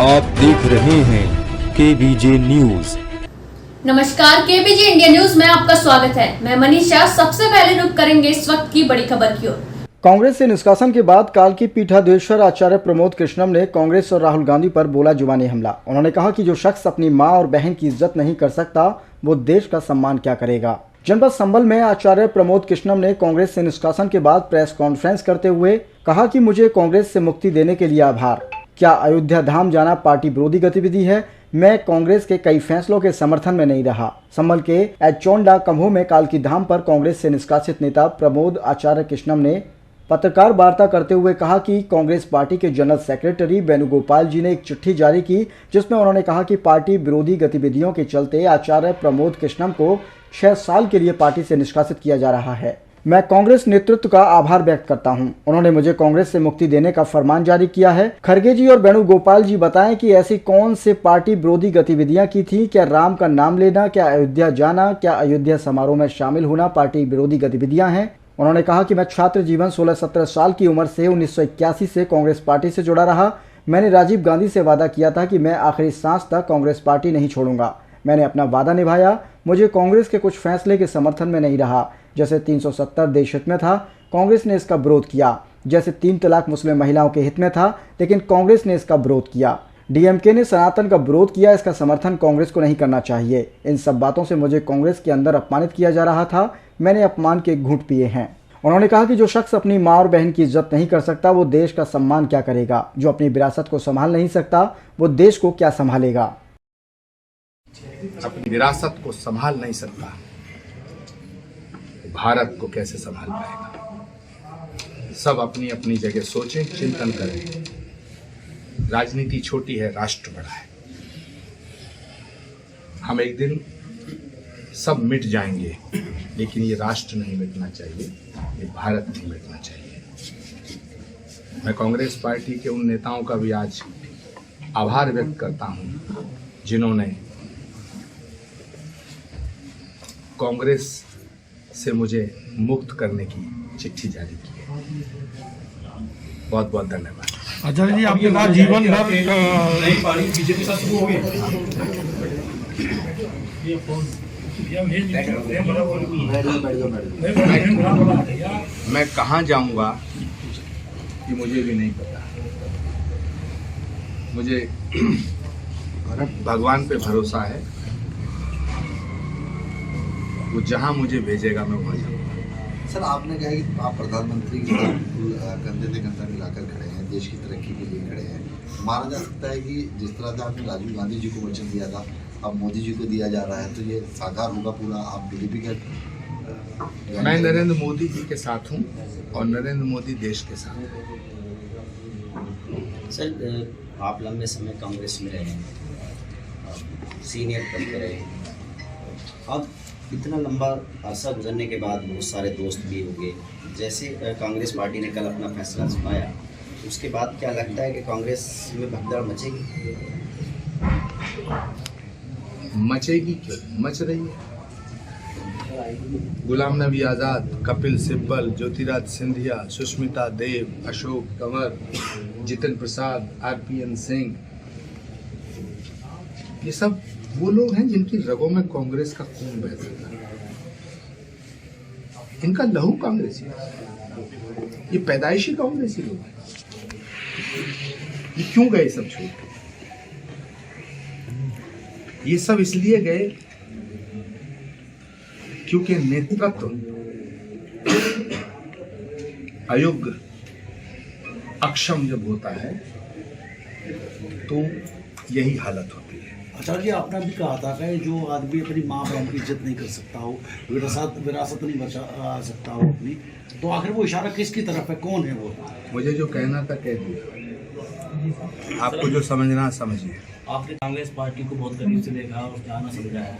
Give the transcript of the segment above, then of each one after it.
आप देख रहे हैं केबीजे न्यूज। नमस्कार, केबीजे इंडिया न्यूज में आपका स्वागत है। मैं मनीषा। सबसे पहले रुक करेंगे इस वक्त की बड़ी खबर की ओर। कांग्रेस से निष्कासन के बाद काल की पीठाधीश्वर आचार्य प्रमोद कृष्णम ने कांग्रेस और राहुल गांधी पर बोला जुबानी हमला। उन्होंने कहा कि जो शख्स अपनी मां और बहन की इज्जत नहीं कर सकता वो देश का सम्मान क्या करेगा। जनपद संभल में आचार्य प्रमोद कृष्णम ने कांग्रेस से निष्कासन के बाद प्रेस कॉन्फ्रेंस करते हुए कहा कि मुझे कांग्रेस से मुक्ति देने के लिए आभार। क्या अयोध्या धाम जाना पार्टी विरोधी गतिविधि है? मैं कांग्रेस के कई फैसलों के समर्थन में नहीं रहा। संभल के एचोंडा कम्हो में काल की धाम पर कांग्रेस से निष्कासित नेता प्रमोद आचार्य कृष्णम ने पत्रकार वार्ता करते हुए कहा कि कांग्रेस पार्टी के जनरल सेक्रेटरी वेणुगोपाल जी ने एक चिट्ठी जारी की जिसमें उन्होंने कहा कि पार्टी विरोधी गतिविधियों के चलते आचार्य प्रमोद कृष्णम को 6 साल के लिए पार्टी से निष्कासित किया जा रहा है। मैं कांग्रेस नेतृत्व का आभार व्यक्त करता हूं। उन्होंने मुझे कांग्रेस से मुक्ति देने का फरमान जारी किया है। खड़गे जी और वेणुगोपाल जी बताएं कि ऐसी कौन से पार्टी विरोधी गतिविधियां की थी? क्या राम का नाम लेना, क्या अयोध्या जाना, क्या अयोध्या समारोह में शामिल होना पार्टी विरोधी गतिविधियां हैं? उन्होंने कहा कि मैं छात्र जीवन 16-17 साल की उम्र से 1981 से कांग्रेस पार्टी से जुड़ा रहा। मैंने राजीव गांधी से वादा किया था कि मैं आखिरी सांस तक कांग्रेस पार्टी नहीं छोड़ूंगा। मैंने अपना वादा निभाया। मुझे कांग्रेस के कुछ फैसले के समर्थन में नहीं रहा। जैसे 370 देश हित में था, कांग्रेस ने इसका विरोध किया। जैसे 3 तलाक मुस्लिम महिलाओं के हित में था, लेकिन कांग्रेस ने इसका विरोध किया। डीएमके ने सनातन का विरोध किया, इसका समर्थन कांग्रेस को नहीं करना चाहिए। इन सब बातों से मुझे कांग्रेस के अंदर अपमानित किया जा रहा था। मैंने अपमान के घूंट पिए हैं। उन्होंने कहा कि जो शख्स अपनी मां और बहन की इज्जत नहीं कर सकता वो देश का सम्मान क्या करेगा। जो अपनी विरासत को संभाल नहीं सकता वो देश को क्या संभालेगा। अपनी विरासत को संभाल नहीं सकता भारत को कैसे संभाल पाएगा। सब अपनी अपनी जगह सोचें, चिंतन करें। राजनीति छोटी है, राष्ट्र बड़ा है। हम एक दिन सब मिट जाएंगे, लेकिन ये राष्ट्र नहीं मिटना चाहिए, ये भारत नहीं मिटना चाहिए। मैं कांग्रेस पार्टी के उन नेताओं का भी आज आभार व्यक्त करता हूं जिन्होंने कांग्रेस से मुझे मुक्त करने की चिट्ठी जारी की है। बहुत बहुत धन्यवाद। आचार्य जी, आपके पास जीवन भर बीजेपी के साथ शुरू हो गए। मैं कहाँ जाऊंगा ये मुझे भी नहीं पता। मुझे भगवान पे भरोसा है, वो जहां मुझे भेजेगा मैं वहां जाऊंगा। सर, आपने कहा कि आप प्रधानमंत्री के साथ कंधे से कंधा मिलाकर खड़े हैं, देश की तरक्की के लिए खड़े हैं। माना जा सकता है कि जिस तरह से आपने राजीव गांधी जी को वचन दिया था, अब मोदी जी को दिया जा रहा है, तो ये साकार होगा पूरा। आप बीजेपी के मैं नरेंद्र मोदी जी के साथ हूँ और नरेंद्र मोदी देश के साथ हैं। सर, आप लंबे समय कांग्रेस में रहे हैं, सीनियर पद पर रहे। अब इतना लंबा अरसा गुजरने के बाद बहुत सारे दोस्त भी हो गए। जैसे कांग्रेस पार्टी ने कल अपना फैसला सुनाया, उसके बाद क्या लगता है कि कांग्रेस में भगदड़ मचेगी? मचेगी क्यों? मच रही है। गुलाम नबी आज़ाद, कपिल सिब्बल, ज्योतिराज सिंधिया, सुष्मिता देव, अशोक कंवर, जितिन प्रसाद, आरपीएन सिंह, ये सब वो लोग हैं जिनकी रगों में कांग्रेस का खून बह रहा है। इनका लहू कांग्रेसी है। ये पैदाइशी कांग्रेसी लोग हैं। ये क्यों गए सब छोड़ के? ये सब इसलिए गए क्योंकि नेतृत्व अयोग्य, अक्षम जब होता है तो यही हालत होती है। आचार्य जी, आपने भी कहा था कि जो आदमी अपनी माँ बहन की इज्जत नहीं कर सकता हो, विरासत नहीं बचा सकता हो अपनी, तो आखिर वो इशारा किसकी तरफ है? कौन है वो? मुझे जो कहना था कह दिया। आपको जो समझना समझिए। आपने कांग्रेस पार्टी को बहुत करीब से देखा और जाना समझा है।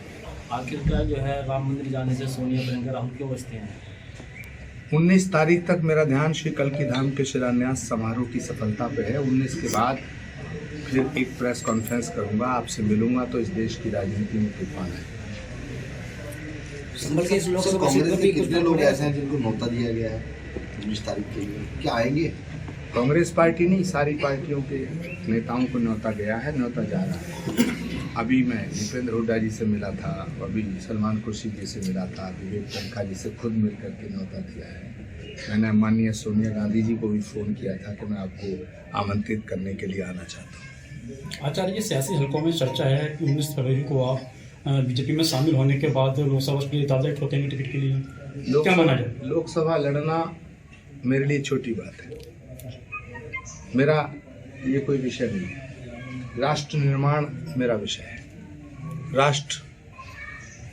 आखिरकार जो है राम मंदिर जाने से सोनिया प्रियंका राहुल क्यों बचते हैं? 19 तारीख तक मेरा ध्यान श्री कल की धाम के शिलान्यास समारोह की सफलता पे है। 19 के बाद फिर एक प्रेस कॉन्फ्रेंस करूंगा, आपसे मिलूंगा तो इस देश की राजनीति में तूफान है। संभल के इस लोकसभा सीट पर भी कितने लोग ऐसे हैं जिनको न्योता दिया गया है 19 तारीख के लिए? क्या आएंगे? कांग्रेस पार्टी नहीं, सारी पार्टियों के नेताओं को न्योता गया है, न्योता जा रहा है। अभी मैं दीपेंद्र हुड्डा जी से मिला था, अभी सलमान खुर्शीद जी से मिला था, विवेक तनखा जी से खुद मिल करके न्योता दिया है। मैंने माननीय सोनिया गांधी जी को भी फ़ोन किया था कि मैं आपको आमंत्रित करने के लिए आना चाहता हूँ। आचार्य जी, सियासी हलकों में चर्चा है कि 19 फरवरी को आप बीजेपी में शामिल होने के बाद लोकसभा के लिए दादा ठोकेंगे टिकट के लिए, क्या माना जाए? लोकसभा लड़ना मेरे लिए छोटी बात है, मेरा ये कोई विषय नहीं है। राष्ट्र निर्माण मेरा विषय है। राष्ट्र,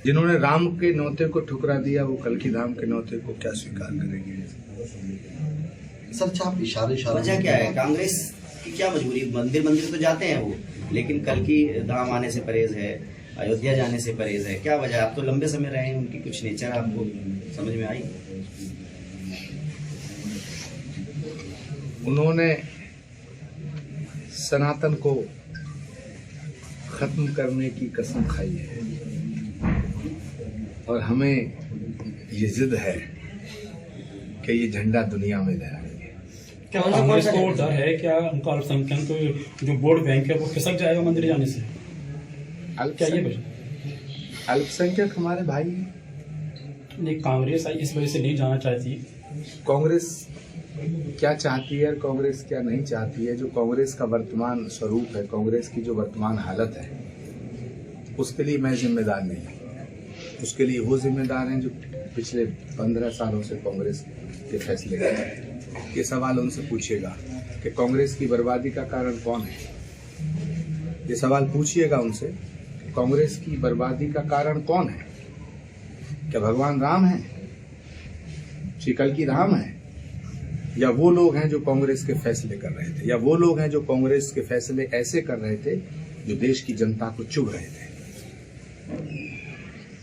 जिन्होंने राम के न्योते को ठुकरा दिया, वो कल की धाम के न्योते को क्या स्वीकार करेंगे? सर, आप इशारे वजह क्या है? कांग्रेस की क्या मजबूरी? मंदिर तो जाते हैं वो, लेकिन कल की धाम आने से परहेज है, अयोध्या जाने से परहेज है। क्या वजह? आप तो लंबे समय रहे हैं, उनकी कुछ नेचर आपको समझ में आई? उन्होंने सनातन को खत्म करने की कसम खाई है और हमें ये जिद है कि ये झंडा दुनिया में लहराएंगे। क्या कांग्रेस को डर है क्या उनका अल्पसंख्यक जो वोट बैंक है वो खिसक जाएगा मंदिर जाने से? क्या ये वजह? अल्पसंख्यक हमारे भाई, नहीं, कांग्रेस इस वजह से नहीं जाना चाहती। कांग्रेस क्या चाहती है और कांग्रेस क्या नहीं चाहती है, जो कांग्रेस का वर्तमान स्वरूप है, कांग्रेस की जो वर्तमान हालत है, उसके लिए मैं जिम्मेदार नहीं हूँ। उसके लिए वो जिम्मेदार हैं जो पिछले 15 सालों से कांग्रेस के फैसले कर रहे हैं। ये सवाल उनसे पूछिएगा कि कांग्रेस की बर्बादी का कारण कौन है। ये सवाल पूछिएगा उनसे कि कांग्रेस की बर्बादी का कारण कौन है। क्या भगवान राम है, श्री कल की राम है, या वो लोग हैं जो कांग्रेस के फैसले कर रहे थे, या वो लोग हैं जो कांग्रेस के फैसले ऐसे कर रहे थे जो देश की जनता को चुभ रहे थे।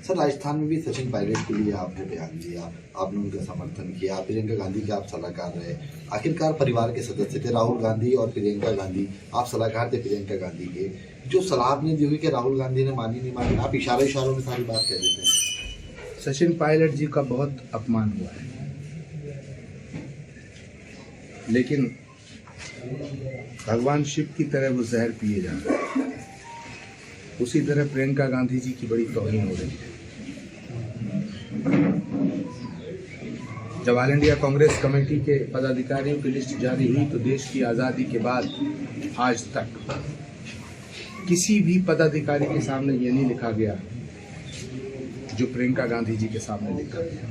सर, राजस्थान में भी सचिन पायलट के लिए आपने बयान दिया, आपने उनका समर्थन किया, प्रियंका गांधी के आप सलाहकार रहे, आखिरकार परिवार के सदस्य थे राहुल गांधी और प्रियंका गांधी, आप सलाहकार थे प्रियंका गांधी के। जो सलाह आपने दी हुई कि राहुल गांधी ने मानी नहीं मानी, आप इशारों में सारी बात कह देते हैं। सचिन पायलट जी का बहुत अपमान हुआ है, लेकिन भगवान शिव की तरह वो जहर पिए जा रहे हैं। उसी तरह प्रियंका गांधी जी की बड़ी तौहीन हो रही है। जब ऑल इंडिया कांग्रेस कमेटी के पदाधिकारियों की लिस्ट जारी हुई तो देश की आज़ादी के बाद आज तक किसी भी पदाधिकारी के सामने ये नहीं लिखा गया जो प्रियंका गांधी जी के सामने लिखा गया।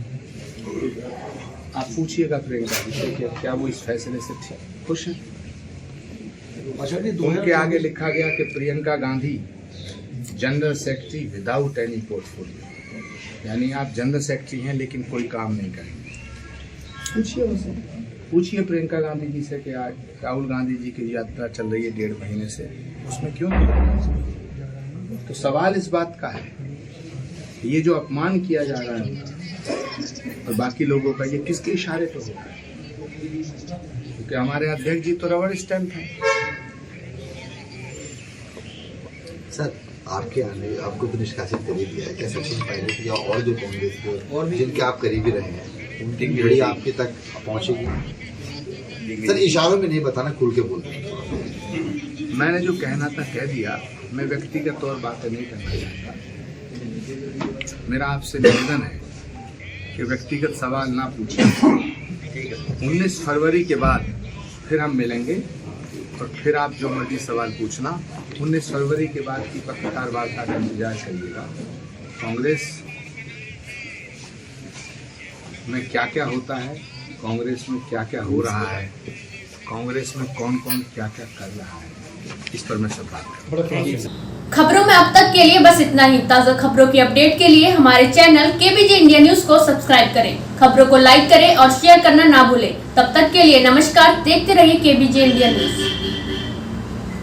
आप पूछिएगा प्रियंका जी से कि क्या वो इस फैसले से खुश हैं। उनके आगे लिखा गया कि Priyanka Gandhi general secretary without any portfolio, यानी आप जनरल सेक्रेटरी हैं लेकिन कोई काम नहीं करेंगे। पूछिए उनसे, पूछिए प्रियंका गांधी जी से कि आज राहुल गांधी जी की यात्रा चल रही है 1.5 महीने से, उसमें क्यों नहीं? तो सवाल इस बात का है, ये जो अपमान किया जा रहा है और बाकी लोगों का, ये किसके इशारे पर होता है? क्योंकि हमारे अध्यक्ष जी तो रबड़ स्टैंप हैं। सर, आपके आने आपको तो निष्कासित कर ही दिया है, क्या सचिन पायलट या और जो कांग्रेस के और जिनके आप करीबी रहे हैं उनकी घड़ी आपके तक पहुंचेगी? सर, इशारों में नहीं बताना, खुल के बोलना। मैंने जो कहना था कह दिया, मैं व्यक्तिगत तौर बातें नहीं करना चाहता। मेरा आपसे निवेदन है कि व्यक्तिगत सवाल ना पूछिए। 19 फरवरी के बाद फिर हम मिलेंगे और फिर आप जो मर्जी सवाल पूछना। 19 फरवरी के बाद की पत्रकार वार्ता का इंतजार करिएगा। कांग्रेस में क्या क्या होता है, कांग्रेस में क्या क्या हो रहा है, कांग्रेस में कौन कौन क्या क्या कर रहा है, इस पर मैं सब बात करूँगा। खबरों में अब तक के लिए बस इतना ही। ताज़ा खबरों की अपडेट के लिए हमारे चैनल केबीजे इंडिया न्यूज को सब्सक्राइब करें, खबरों को लाइक करें और शेयर करना ना भूलें। तब तक के लिए नमस्कार, देखते रहिए केबीजे इंडिया न्यूज।